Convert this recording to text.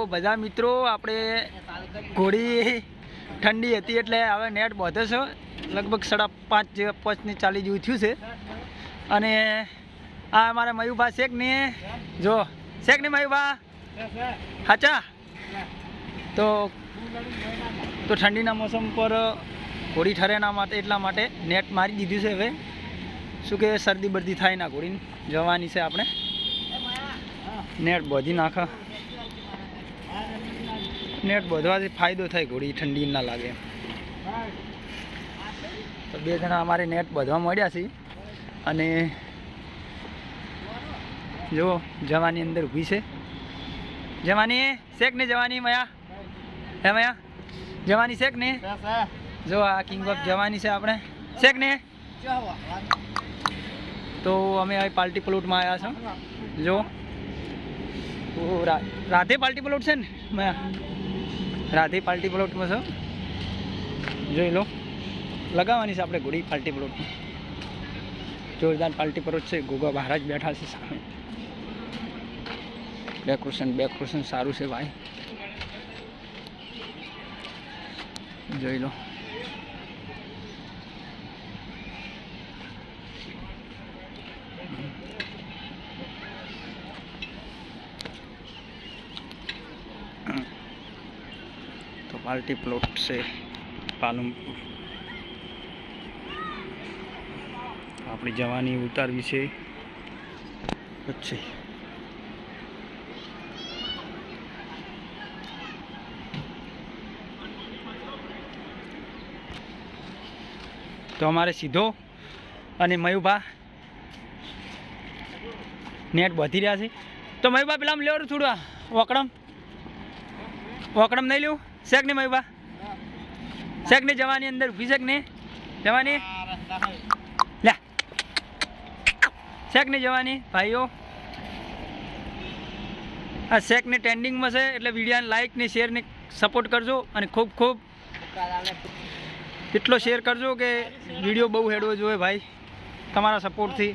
બધા મિત્રો આપણે ઘોડી ઠંડી હતી એટલે હવે નેટ બાંધે છે લગભગ 5:30 ચાલી જેવું થયું છે અને આ અમારા મયુભા શેખ ને જો શેખ ને મયુભા હાચા તો ઠંડીના મોસમ પર ઘોડી ઠરે ના માટે એટલા માટે નેટ મારી દીધું છે હવે શું કે શરદી બરદી થાય ના ઘોડીને જવાની છે આપણે નેટ બાંધી નાખા નેટ બાંધવાથી ફાયદો થાય ઘોડી ઠંડી ના લાગે તો બે જણા અમારે નેટ બાંધવા મળ્યા છે અને જો જવાની અંદર ઊભી છે જવાની શેખ ને જવાની મયા હે મયા જવાની શેખ ને જો આ કિંગ ઓફ જવાની છે આપણે શેખ ને તો અમે હવે પાર્ટી પ્લોટમાં આવ્યા છો જો રાધે પાર્ટી પ્લોટ છે ને મયા રાધે પાર્ટી પ્લોટમાં છો જોઈ લો લગાવવાની છે આપણે ઘોડી પાર્ટી પ્લોટમાં જોરદાર પાર્ટી પ્લોટ છે ગોગા બહાર જ બેઠા છે સામે ડેકોરેશન સારું છે ભાઈ જોઈ લો તો પાર્ટી પ્લોટ છે પાલનપુર આપણી જવાની ઉતારવી છે પછી તો અમારે સીધો અને મયુભા નેટ બાંધી રહ્યા છે તો મયુભા પેલા લેવાનું થોડું વકડમ નહીં લેવું શેખ ને મયુભા શેખ ને જવાની અંદર ઊભી શેખ ને જવાની લે શેખ ને જવાની ભાઈઓ આ શેખ ને ટ્રેન્ડિંગમાં છે એટલે વિડીયોને લાઈક ને શેર ને સપોર્ટ કરજો અને ખૂબ એટલો શેર કરજો કે વિડીયો બહુ હેડવો જોઈએ ભાઈ તમારા સપોર્ટથી